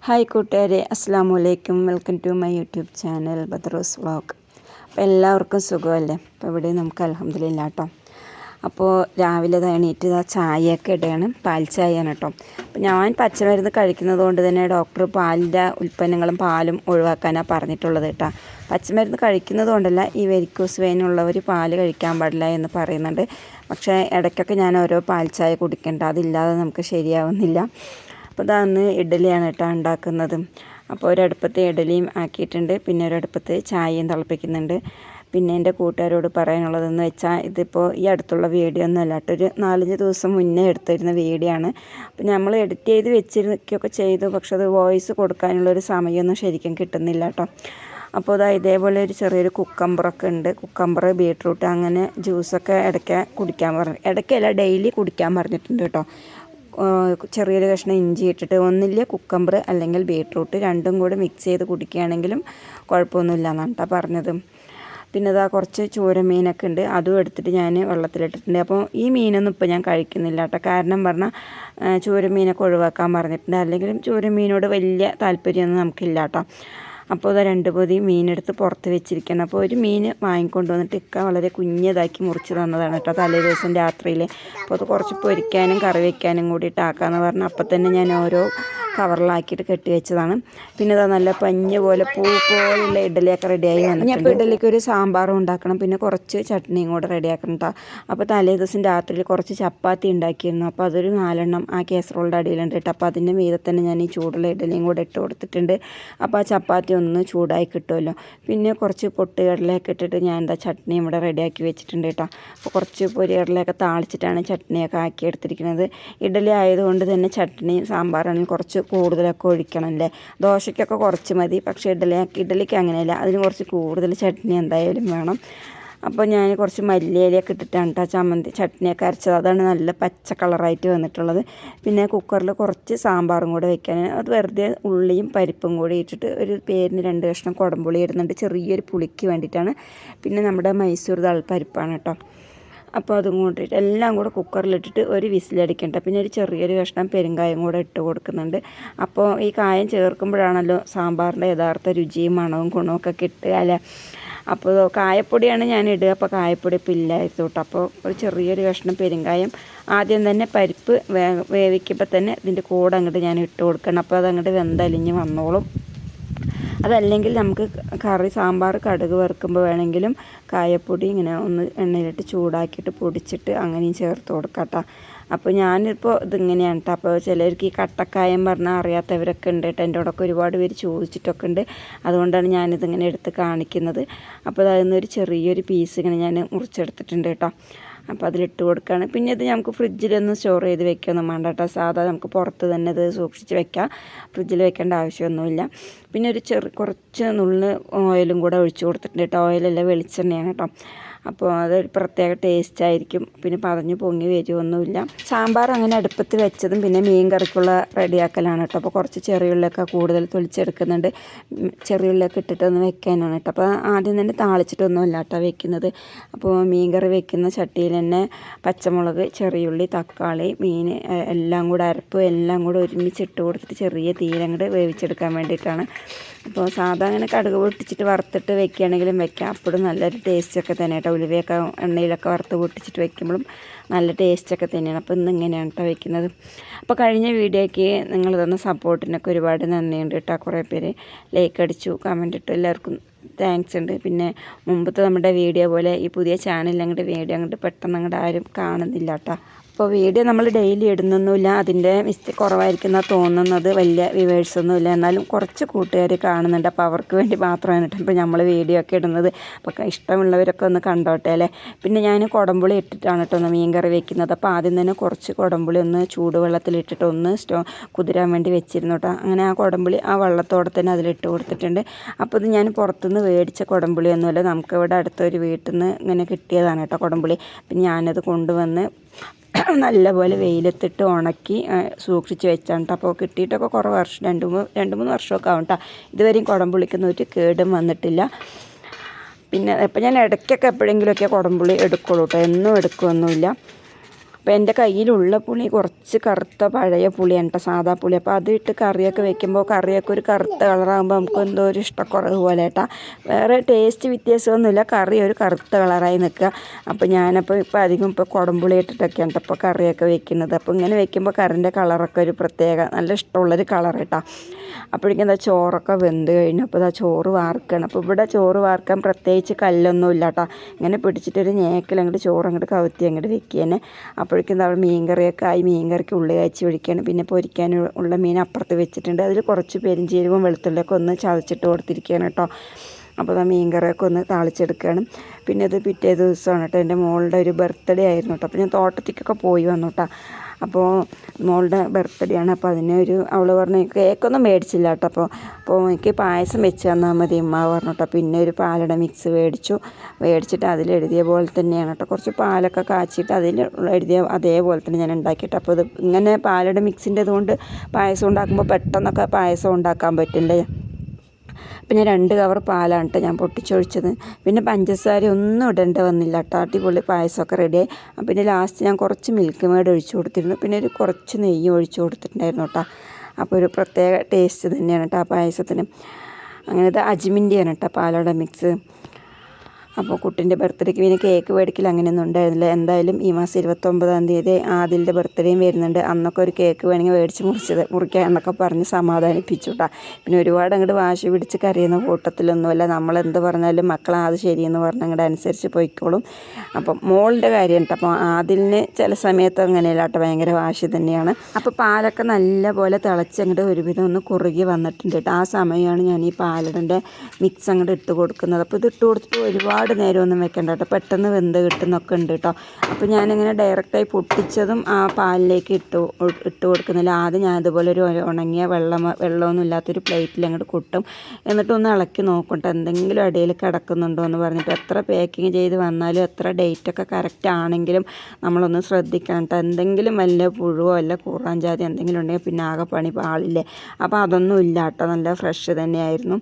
Hi കൂട്ടുകാരെ, അസ്സാം വലൈക്കും. Welcome to my YouTube channel Badrus vlog. അപ്പോൾ എല്ലാവർക്കും സുഖമല്ലേ? അപ്പോൾ ഇവിടെ നമുക്ക് അൽഹംദുലില്ലാ കേട്ടോ. അപ്പോൾ രാവിലെ എണീറ്റ് ചായയൊക്കെ ഇടുകയാണ്, പാൽ ചായയാണ് കേട്ടോ. അപ്പോൾ ഞാൻ പച്ചമരുന്ന് കഴിക്കുന്നത് കൊണ്ട് തന്നെ ഡോക്ടർ പാലിൻ്റെ ഉൽപ്പന്നങ്ങളും പാലും ഒഴിവാക്കാനാണ് പറഞ്ഞിട്ടുള്ളത് കേട്ടോ. പച്ചമരുന്ന് കഴിക്കുന്നത് കൊണ്ടല്ല, ഈ വെരിക്കോസ് വെയിനുള്ളവർ പാല് കഴിക്കാൻ പാടില്ല എന്ന് പറയുന്നുണ്ട്. പക്ഷേ ഇടയ്ക്കൊക്കെ ഞാൻ ഓരോ പാൽ ചായ കുടിക്കേണ്ട, അതില്ലാതെ നമുക്ക് ശരിയാവുന്നില്ല. അപ്പോൾ ഇതാന്ന് ഇഡ്ഡലിയാണ് കേട്ടോ ഉണ്ടാക്കുന്നത്. അപ്പോൾ ഒരടുപ്പത്ത് ഇഡ്ഡലിയും ആക്കിയിട്ടുണ്ട്, പിന്നെ ഒരടുപ്പത്ത് ചായയും തിളപ്പിക്കുന്നുണ്ട്. പിന്നെ എൻ്റെ കൂട്ടുകാരോട് പറയാനുള്ളതെന്ന് വെച്ചാൽ, ഇതിപ്പോൾ ഈ അടുത്തുള്ള വീഡിയോ ഒന്നും അല്ല കേട്ടോ, ഒരു 4-5 ദിവസം മുന്നേ എടുത്തിരുന്ന വീഡിയോ ആണ്. അപ്പോൾ നമ്മൾ എഡിറ്റ് ചെയ്ത് വെച്ചിരിക്കുകയൊക്കെ ചെയ്തു, പക്ഷെ അത് വോയിസ് കൊടുക്കാനുള്ളൊരു സമയമൊന്നും ശരിക്കും കിട്ടുന്നില്ല കേട്ടോ. അപ്പോൾ ഇതേപോലെ ഒരു ചെറിയൊരു കുക്കമ്പറൊക്കെ ഉണ്ട്. കുക്കമ്പർ, ബീട്രൂട്ട്, അങ്ങനെ ജ്യൂസൊക്കെ ഇടയ്ക്ക് കുടിക്കാൻ പറഞ്ഞു, ഇടയ്ക്കല്ല ഡെയിലി കുടിക്കാൻ പറഞ്ഞിട്ടുണ്ട് കേട്ടോ. ചെറിയൊരു കഷ്ണം ഇഞ്ചി ഇട്ടിട്ട്, ഒന്നില്ല കുക്കമ്പർ അല്ലെങ്കിൽ ബീട്രൂട്ട്, രണ്ടും കൂടി മിക്സ് ചെയ്ത് കുടിക്കുകയാണെങ്കിലും കുഴപ്പമൊന്നുമില്ല എന്നാണ് കേട്ടോ പറഞ്ഞത്. പിന്നെ കുറച്ച് ചൂരമീനൊക്കെ ഉണ്ട്, അതും എടുത്തിട്ട് ഞാൻ വെള്ളത്തിലിട്ടിട്ടുണ്ട്. അപ്പോൾ ഈ മീനൊന്നും ഇപ്പോൾ ഞാൻ കഴിക്കുന്നില്ല കേട്ടോ. കാരണം പറഞ്ഞാൽ ചൂരമീനൊക്കെ ഒഴിവാക്കാൻ പറഞ്ഞിട്ടുണ്ട്. അല്ലെങ്കിലും ചൂരമീനോട് വലിയ താല്പര്യമൊന്നും നമുക്കില്ല കേട്ടോ. അപ്പോൾ 2 പൊതി മീനെടുത്ത് പുറത്ത് വെച്ചിരിക്കണം. അപ്പോൾ ഒരു മീൻ വാങ്ങിക്കൊണ്ട് വന്നിട്ട് ഇക്ക വളരെ കുഞ്ഞതാക്കി മുറിച്ച് തന്നതാണ് കേട്ടോ, തലേ ദിവസം രാത്രിയിൽ. അപ്പോൾ അത് കുറച്ച് പൊരിക്കാനും കറി വയ്ക്കാനും കൂടിയിട്ട് ആക്കാമെന്ന് പറഞ്ഞു. അപ്പം തന്നെ ഞാൻ ഓരോ കവറിലാക്കിയിട്ട് കെട്ടി വെച്ചതാണ്. പിന്നെ നല്ല പഞ്ഞ പോലെ പൂ പോലുള്ള ഇഡ്ഡലിയൊക്കെ റെഡിയായി വന്നിട്ടുണ്ട്. അപ്പോൾ ഇഡ്ഡലിക്ക് ഒരു സാമ്പാറും ഉണ്ടാക്കണം, പിന്നെ കുറച്ച് ചട്നിയും കൂടെ റെഡിയാക്കണം കേട്ടോ. അപ്പോൾ തലേ ദിവസം രാത്രിയിൽ കുറച്ച് ചപ്പാത്തി ഉണ്ടാക്കിയിരുന്നു. അപ്പോൾ അതൊരു 4 എണ്ണം ആ കേസറോളിൻ്റെ അടിയിലുണ്ട് കേട്ടോ. അപ്പോൾ അതിൻ്റെ മീതെ തന്നെ ഞാൻ ഈ ചൂടുള്ള ഇഡ്ഡലിയും കൂടെ ഇട്ട് കൊടുത്തിട്ടുണ്ട്. അപ്പോൾ ആ ചപ്പാത്തി ഒന്ന് ചൂടായി കിട്ടുമല്ലോ. പിന്നെ കുറച്ച് പൊട്ടുകടലയൊക്കെ ഇട്ടിട്ട് ഞാൻ ചട്നിയും ഇവിടെ റെഡിയാക്കി വെച്ചിട്ടുണ്ട് കേട്ടോ. അപ്പോൾ കുറച്ച് പൊരികടലയൊക്കെ താളിച്ചിട്ടാണ് ചട്നിയൊക്കെ ആക്കി എടുത്തിരിക്കുന്നത്. ഇഡ്ഡലി ആയതുകൊണ്ട് തന്നെ ചട്നിയും സാമ്പാറാണെങ്കിൽ കുറച്ച് കൂടുതലൊക്കെ ഒഴിക്കണം അല്ലേ. ദോശയ്ക്കൊക്കെ കുറച്ച് മതി, പക്ഷേ ഇഡ്ഡലിക്ക് അങ്ങനെയല്ല, അതിന് കുറച്ച് കൂടുതൽ ചട്നി എന്തായാലും വേണം. അപ്പോൾ ഞാൻ കുറച്ച് മല്ലിയിലയൊക്കെ ഇട്ടിട്ടാണ് കേട്ടോ ചട്നിയൊക്കെ അരച്ചത്. അതാണ് നല്ല പച്ച കളറായിട്ട് വന്നിട്ടുള്ളത്. പിന്നെ കുക്കറിൽ കുറച്ച് സാമ്പാറും കൂടെ വെക്കാൻ, അത് വെറുതെ ഉള്ളിയും പരിപ്പും കൂടി ഇട്ടിട്ട് ഒരു പേരിന് 2 കഷ്ണം കുടംപുളി ഇടുന്നുണ്ട്, ചെറിയൊരു പുളിക്ക് വേണ്ടിയിട്ടാണ്. പിന്നെ നമ്മുടെ മൈസൂർ പരിപ്പാണ് കേട്ടോ. അപ്പോൾ അതും കൂട്ടിയിട്ട് എല്ലാം കൂടെ കുക്കറിലിട്ടിട്ട് ഒരു വിസിലടിക്കണ്ട. പിന്നെ ഒരു ചെറിയൊരു കഷ്ണം പെരുങ്കായം കൂടെ ഇട്ട് കൊടുക്കുന്നുണ്ട്. അപ്പോൾ ഈ കായം ചേർക്കുമ്പോഴാണല്ലോ സാമ്പാറിൻ്റെ യഥാർത്ഥ രുചിയും മണവും ഗുണമൊക്കെ കിട്ടുക അല്ലേ. അപ്പോൾ കായപ്പൊടിയാണ് ഞാൻ ഇടുക, അപ്പോൾ കായപ്പൊടി ഇപ്പോൾ ഇല്ലായിരുന്നു കേട്ടോ. അപ്പോൾ ഒരു ചെറിയൊരു കഷ്ണം പെരുങ്കായം ആദ്യം തന്നെ പരിപ്പ് വേവിക്കുമ്പോൾ തന്നെ ഇതിൻ്റെ കൂടെ അങ്ങോട്ട് ഞാൻ ഇട്ട് കൊടുക്കണം. അപ്പോൾ അതങ്ങോട്ട് വെന്തലിഞ്ഞ് വന്നോളും. അതല്ലെങ്കിൽ നമുക്ക് സാമ്പാർ കടുക് വറുക്കുമ്പോൾ വേണമെങ്കിലും കായപ്പൊടി ഇങ്ങനെ ഒന്ന് എണ്ണയിലിട്ട് ചൂടാക്കിയിട്ട് പൊടിച്ചിട്ട് അങ്ങനെയും ചേർത്ത് കൊടുക്കാം കേട്ടോ. അപ്പോൾ ഞാനിപ്പോൾ ഇതിങ്ങനെയാണ് കേട്ടോ. അപ്പോൾ ചിലർക്ക് ഈ കട്ടക്കായം പറഞ്ഞാൽ അറിയാത്തവരൊക്കെ ഉണ്ട് കേട്ടോ. എൻ്റെ കൂടെയൊക്കെ ഒരുപാട് പേര് ചോദിച്ചിട്ടൊക്കെ ഉണ്ട്, അതുകൊണ്ടാണ് ഞാനിതിങ്ങനെ എടുത്ത് കാണിക്കുന്നത്. അപ്പോൾ അതിൽ ചെറിയൊരു പീസ് ഇങ്ങനെ ഞാൻ മുറിച്ചെടുത്തിട്ടുണ്ട് കേട്ടോ. അപ്പോൾ അതിലിട്ട് കൊടുക്കുകയാണ്. പിന്നെ ഇത് നമുക്ക് ഫ്രിഡ്ജിലൊന്നും സ്റ്റോർ ചെയ്ത് വെക്കുകയൊന്നും വേണ്ട കേട്ടോ. സാധാ നമുക്ക് പുറത്ത് തന്നെ ഇത് സൂക്ഷിച്ച് വെക്കാം, ഫ്രിഡ്ജിൽ വെക്കേണ്ട ആവശ്യമൊന്നുമില്ല. പിന്നെ കുറച്ച് നുള്ള് ഓയിലും കൂടെ ഒഴിച്ച് കൊടുത്തിട്ടുണ്ട് കേട്ടോ. ഓയിലല്ല, വെളിച്ചെണ്ണയാണ് കേട്ടോ. അപ്പോൾ അതൊരു പ്രത്യേക ടേസ്റ്റ് ആയിരിക്കും. പിന്നെ പതഞ്ഞ് പൊങ്ങി വരുമൊന്നുമില്ല. സാമ്പാർ അങ്ങനെ അടുപ്പത്ത് വെച്ചതും പിന്നെ മീൻ കറിക്കുള്ള റെഡിയാക്കലാണ് കേട്ടോ. അപ്പോൾ കുറച്ച് ചെറിയുള്ളിയൊക്കെ കൂടുതൽ തൊളിച്ചെടുക്കുന്നുണ്ട്, ചെറിയുള്ളിയൊക്കെ ഇട്ടിട്ടൊന്ന് വെക്കാനാണ് കേട്ടോ. അപ്പോൾ ആദ്യം തന്നെ താളിച്ചിട്ടൊന്നുമല്ല കേട്ടോ വെക്കുന്നത്. അപ്പോൾ മീൻ കറി വെക്കുന്ന ചട്ടിയിൽ തന്നെ പച്ചമുളക്, ചെറിയുള്ളി, തക്കാളി, മീൻ എല്ലാം കൂടെ അരപ്പ് എല്ലാം കൂടെ ഒരുമിച്ചിട്ട് കൊടുത്തിട്ട് ചെറിയ തീരങ്ങോട്ട് വേവിച്ചെടുക്കാൻ വേണ്ടിയിട്ടാണ്. അപ്പോൾ സാധാ അങ്ങനെ കടുക് പൊട്ടിച്ചിട്ട് വറുത്തിട്ട് വെക്കുകയാണെങ്കിലും വെക്കാം, അപ്പോഴും നല്ലൊരു ടേസ്റ്റൊക്കെ തന്നെ കേട്ടോ. ഉലുവയൊക്കെ എണ്ണയിലൊക്കെ വറുത്ത് പൊട്ടിച്ചിട്ട് വെക്കുമ്പോഴും നല്ല ടേസ്റ്റൊക്കെ തന്നെയാണ്. അപ്പോൾ ഇന്നിങ്ങനെയാണ് കേട്ടോ വെക്കുന്നത്. അപ്പോൾ കഴിഞ്ഞ വീഡിയോയ്ക്ക് നിങ്ങൾ തന്ന സപ്പോർട്ടിനൊക്കെ ഒരുപാട് നന്ദിയുണ്ട് കേട്ടോ. കുറേ പേര് ലൈക്ക് അടിച്ചു, കമൻ്റ് ഇട്ടു, എല്ലാവർക്കും താങ്ക്സ് ഉണ്ട്. പിന്നെ മുമ്പത്തെ നമ്മുടെ വീഡിയോ പോലെ ഈ പുതിയ ചാനലിൽ വീഡിയോ പെട്ടെന്ന് ആരും കാണുന്നില്ല കേട്ടോ. അപ്പോൾ വീഡിയോ നമ്മൾ ഡെയിലി ഇടുന്നൊന്നുമില്ല, അതിൻ്റെ മിസ്റ്റേക്ക് കുറവായിരിക്കുന്ന തോന്നുന്നത്, വലിയ വ്യൂവേഴ്സൊന്നുമില്ല, എന്നാലും കുറച്ച് കൂട്ടുകാർ കാണുന്നുണ്ട്. അപ്പോൾ അവർക്ക് വേണ്ടി മാത്രമാണ് കേട്ടോ ഇപ്പോൾ നമ്മൾ വീഡിയോ ഒക്കെ ഇടുന്നത്. അപ്പോൾ ഇഷ്ടമുള്ളവരൊക്കെ ഒന്ന് കണ്ടോട്ടെ അല്ലേ. പിന്നെ ഞാൻ കുടംപുളി ഇട്ടിട്ടാണ് കേട്ടോ ഒന്ന് മീൻ കറി വെക്കുന്നത്. അപ്പോൾ ആദ്യം തന്നെ കുറച്ച് കുടംപുളി ഒന്ന് ചൂടുവെള്ളത്തിലിട്ടിട്ട് ഒന്ന് കുതിരാൻ വേണ്ടി വെച്ചിരുന്നു കേട്ടോ. അങ്ങനെ ആ കുടംപുളി ആ വെള്ളത്തോടെ തന്നെ അതിലിട്ട് കൊടുത്തിട്ടുണ്ട്. അപ്പോൾ ഇത് ഞാൻ പുറത്തുനിന്ന് മേടിച്ച കുടംപുളിയൊന്നുമല്ല, നമുക്കിവിടെ അടുത്തൊരു വീട്ടിൽ നിന്ന് ഇങ്ങനെ കിട്ടിയതാണ് കേട്ടോ കുടംപുളി. പിന്നെ ഞാനത് കൊണ്ടുവന്ന് നല്ലപോലെ വെയിലത്തിട്ട് ഉണക്കി സൂക്ഷിച്ച് വെച്ചാണ് കേട്ടോ. അപ്പോൾ കിട്ടിയിട്ടൊക്കെ കുറേ വർഷം, 2-3 വർഷമൊക്കെ ആവും കേട്ടോ. ഇതുവരെയും കുടംപുളിക്കൊന്നും ഒരു കേടും വന്നിട്ടില്ല. പിന്നെ ഇപ്പം ഞാൻ ഇടയ്ക്കൊക്കെ എപ്പോഴെങ്കിലുമൊക്കെ കുടംപുളി എടുക്കുള്ളൂ കേട്ടോ, എന്നും എടുക്കുകയൊന്നുമില്ല. അപ്പോൾ എൻ്റെ കയ്യിലുള്ള പുളി കുറച്ച് കറുത്ത പഴയ പുളിയാണ് കേട്ടോ, സാധാ പുളി. അപ്പോൾ അതിട്ട് കറിയൊക്കെ വെക്കുമ്പോൾ കറിയൊക്കെ ഒരു കറുത്ത കളറാകുമ്പോൾ നമുക്ക് എന്തോ ഒരു ഇഷ്ടക്കുറവ് പോലെ കേട്ടോ. വേറെ ടേസ്റ്റ് വ്യത്യാസമൊന്നുമില്ല, കറി ഒരു കറുത്ത കളറായി നിൽക്കുക. അപ്പോൾ ഞാനപ്പോൾ അധികം കുടംപുളി ഇട്ടിട്ടൊക്കെയാണ് ഇപ്പോൾ കറിയൊക്കെ വെക്കുന്നത്. അപ്പോൾ ഇങ്ങനെ വെക്കുമ്പോൾ കറിൻ്റെ കളറൊക്കെ ഒരു പ്രത്യേക നല്ല ഇഷ്ടമുള്ളൊരു കളർ കേട്ടോ. അപ്പോഴേക്കും എന്താ ചോറൊക്കെ വെന്ത് കഴിഞ്ഞു. അപ്പോൾ ഇതാ ചോറ് വാർക്കണം. അപ്പോൾ ഇവിടെ ചോറ് വാർക്കാൻ പ്രത്യേകിച്ച് കല്ലൊന്നും ഇല്ല കേട്ടോ. ഇങ്ങനെ പിടിച്ചിട്ടൊരു ഞേക്കിൽ അങ്ങോട്ട് ചോറ് അങ്ങോട്ട് കവുത്തി അങ്ങോട്ട് വെക്കുകയാണ്. അപ്പോഴേക്കും എന്താ മീൻകറിയൊക്കെ ആയി, മീൻകറിക്ക് ഉള്ളി കാച്ചി ഒഴിക്കുകയാണ്. പിന്നെ പൊരിക്കാൻ ഉള്ള മീൻ അപ്പുറത്ത് വെച്ചിട്ടുണ്ട്. അതിൽ കുറച്ച് പെരിഞ്ചീരകവും വെളുത്തുള്ളിയൊക്കെ ഒന്ന് ചതച്ചിട്ട് കൊടുത്തിരിക്കുകയാണ് കേട്ടോ. അപ്പോൾ ആ മീൻകറിയൊക്കെ ഒന്ന് താളിച്ചെടുക്കുകയാണ്. പിന്നെ അത് പിറ്റേ ദിവസമാണ് കേട്ടോ, എൻ്റെ മോളുടെ ഒരു ബർത്ത്ഡേ ആയിരുന്നു കേട്ടോ. അപ്പോൾ ഞാൻ തോട്ടത്തേക്കൊക്കെ പോയി വന്നു കേട്ടോ. അപ്പോൾ മോളുടെ ബർത്ത്ഡേ ആണ്. അപ്പോൾ അവൾ പറഞ്ഞു കേക്കൊന്നും മേടിച്ചില്ല കേട്ടോ. അപ്പോൾ എനിക്ക് പായസം വെച്ച് തന്നാൽ മതി ഉമ്മ പറഞ്ഞു കേട്ടോ. പിന്നെ ഒരു പാലട മിക്സ് മേടിച്ചിട്ട് അതിലെഴുതിയ പോലെ തന്നെയാണ് കേട്ടോ. കുറച്ച് പാലൊക്കെ കാച്ചിട്ട് അതിൽ എഴുതിയ അതേപോലെ തന്നെ ഞാൻ ഉണ്ടാക്കിയിട്ട്. അപ്പോൾ ഇത് ഇങ്ങനെ പാലട മിക്സിൻ്റെ അതുകൊണ്ട് പായസം ഉണ്ടാക്കുമ്പോൾ പെട്ടെന്നൊക്കെ പായസം ഉണ്ടാക്കാൻ പറ്റില്ലേ. പിന്നെ 2 കവർ പാലാണ് കേട്ടോ ഞാൻ പൊട്ടിച്ചൊഴിച്ചത്. പിന്നെ പഞ്ചസാര ഒന്നും ഇടേണ്ട വന്നില്ല കേട്ടോ. അടിപൊളി പായസമൊക്കെ റെഡിയായി. പിന്നെ ലാസ്റ്റ് ഞാൻ കുറച്ച് മിൽക്ക് മേഡ് ഒഴിച്ചു കൊടുത്തിരുന്നു. പിന്നെ കുറച്ച് നെയ്യ് ഒഴിച്ചു കൊടുത്തിട്ടുണ്ടായിരുന്നു കേട്ടോ. അപ്പോൾ ഒരു പ്രത്യേക ടേസ്റ്റ് തന്നെയാണ് കേട്ടോ ആ പായസത്തിന്. അങ്ങനത്തെ അജ്മിൻ്റെയാണ് കേട്ടോ പാലട മിക്സ്. അപ്പോൾ കുട്ടിൻ്റെ ബർത്ത്ഡേക്ക് പിന്നെ കേക്ക് മേടിക്കൽ അങ്ങനെയൊന്നും ഉണ്ടായിരുന്നില്ല. എന്തായാലും ഈ മാസം 29-ാം തീയതി ആദിലിൻ്റെ ബർത്ത്ഡേയും വരുന്നുണ്ട്. അന്നൊക്കെ ഒരു കേക്ക് വേണമെങ്കിൽ മുറിക്കാം എന്നൊക്കെ പറഞ്ഞ് സമാധാനിപ്പിച്ചു കേട്ടോ. പിന്നെ ഒരുപാട് അങ്ങോട്ട് വാശി പിടിച്ച് കരയുന്ന കൂട്ടത്തിലൊന്നുമല്ല. നമ്മളെന്ത് പറഞ്ഞാലും മക്കൾ അത് ശരിയെന്ന് പറഞ്ഞ് അങ്ങോട്ട് അനുസരിച്ച് പോയിക്കോളും. അപ്പം മോളിൻ്റെ കാര്യം കേട്ടോ. അപ്പോൾ ആദിലിന് ചില സമയത്ത് അങ്ങനെയല്ല കേട്ടോ, ഭയങ്കര വാശി തന്നെയാണ്. അപ്പോൾ പാലൊക്കെ നല്ലപോലെ തിളച്ച് അങ്ങോട്ട് ഒരുവിധം ഒന്ന് കുറുകി വന്നിട്ടുണ്ട് കേട്ടോ. ആ സമയമാണ് ഞാൻ ഈ പാലടൻ്റെ മിക്സ് അങ്ങോട്ട് ഇട്ട് കൊടുക്കുന്നത്. അപ്പോൾ ഇത് ഇട്ട് കൊടുത്തിട്ട് ഒരുപാട് നേരമൊന്നും വെക്കണ്ട കേട്ടോ, പെട്ടെന്ന് വെന്ത് കിട്ടുന്നൊക്കെ ഉണ്ട് കേട്ടോ. അപ്പോൾ ഞാനിങ്ങനെ ഡയറക്റ്റായി പൊട്ടിച്ചതും ആ പാലിലേക്ക് ഇട്ട് കൊടുക്കുന്നില്ല. ആദ്യം ഞാൻ ഇതുപോലെ ഒരു ഉണങ്ങിയ വെള്ളമൊന്നും ഇല്ലാത്തൊരു പ്ലേറ്റിൽ അങ്ങോട്ട് കൊട്ടും. എന്നിട്ടൊന്ന് ഇളക്കി നോക്കട്ടെ എന്തെങ്കിലും ഇടയിൽ കിടക്കുന്നുണ്ടോ എന്ന് പറഞ്ഞിട്ട്. എത്ര പാക്കിങ് ചെയ്ത് വന്നാലും എത്ര ഡേറ്റൊക്കെ കറക്റ്റ് ആണെങ്കിലും നമ്മളൊന്ന് ശ്രദ്ധിക്കണം കേട്ടോ. എന്തെങ്കിലും വല്ല പുഴുവോ വല്ല കൂറാഞ്ചാതി എന്തെങ്കിലും ഉണ്ടെങ്കിൽ പിന്നെ ആകെ പണി പാളില്ലേ. അപ്പോൾ അതൊന്നും ഇല്ല കേട്ടോ, നല്ല ഫ്രഷ് തന്നെയായിരുന്നു.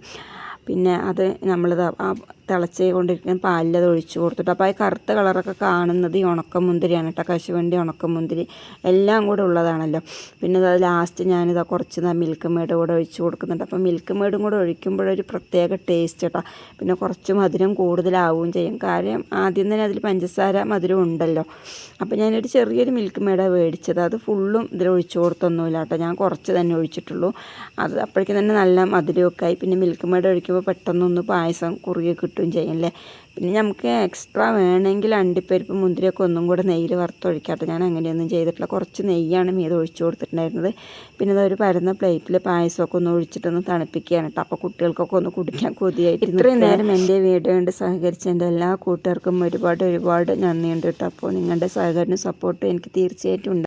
പിന്നെ അത് നമ്മളിത് ആ തിളച്ച് കൊണ്ടിരിക്കുന്ന പാലിൽ അത് ഒഴിച്ച് കൊടുത്തിട്ട്. അപ്പോൾ ആ കറുത്ത കളറൊക്കെ കാണുന്നത് ഈ ഉണക്കമുന്തിരിയാണ് കേട്ടോ, കശുവണ്ടി ഉണക്കമുന്തിരി എല്ലാം കൂടെ ഉള്ളതാണല്ലോ. പിന്നെ അത് ലാസ്റ്റ് ഞാനിതാ കുറച്ച് മിൽക്ക് മേഡ് കൂടെ ഒഴിച്ച് കൊടുക്കുന്നുണ്ട്. അപ്പോൾ മിൽക്ക് മേഡും കൂടെ ഒഴിക്കുമ്പോഴൊരു പ്രത്യേക ടേസ്റ്റ് കേട്ടോ. പിന്നെ കുറച്ച് മധുരം കൂടുതലാവുകയും ചെയ്യും. കാര്യം ആദ്യം തന്നെ അതിൽ പഞ്ചസാര മധുരം ഉണ്ടല്ലോ. അപ്പോൾ ഞാനൊരു ചെറിയൊരു മിൽക്ക് മേഡാണ് മേടിച്ചത്. അത് ഫുള്ളും ഇതിൽ ഒഴിച്ച് കൊടുത്തൊന്നുമില്ല കേട്ടോ, ഞാൻ കുറച്ച് തന്നെ ഒഴിച്ചിട്ടുള്ളൂ. അത് അപ്പോഴേക്കും തന്നെ നല്ല മധുരമൊക്കെ ആയി. പിന്നെ മിൽക്ക് മേഡ് ഒഴിക്കുമ്പോൾ പെട്ടെന്നൊന്ന് പായസം കുറുകി കിട്ടുകയും ചെയ്യല്ലേ. പിന്നെ നമുക്ക് എക്സ്ട്രാ വേണമെങ്കിൽ അണ്ടിപ്പരിപ്പ് മുന്തിരിയൊക്കെ ഒന്നും കൂടെ നെയ്യിൽ വറുത്തൊഴിക്കാട്ടോ. ഞാൻ അങ്ങനെയൊന്നും ചെയ്തിട്ടില്ല. കുറച്ച് നെയ്യാണ് മീത് ഒഴിച്ചു കൊടുത്തിട്ടുണ്ടായിരുന്നത്. പിന്നെ അതൊരു പരന്ന പ്ലേറ്റിൽ പായസമൊക്കെ ഒന്ന് ഒഴിച്ചിട്ടൊന്ന് തണുപ്പിക്കുകയാണ് കേട്ടോ. അപ്പോൾ കുട്ടികൾക്കൊക്കെ ഒന്ന് കുടിക്കാൻ കൊതിയായിട്ട്. ഇത്രയും നേരം എൻ്റെ വീഡിയോ കൊണ്ട് സഹകരിച്ച എൻ്റെ എല്ലാ കൂട്ടുകാർക്കും ഒരുപാട് നന്ദിയുണ്ട് കേട്ടോ. അപ്പോൾ നിങ്ങളുടെ സഹകരണം സപ്പോർട്ട് എനിക്ക് തീർച്ചയായിട്ടും ഉണ്ട്.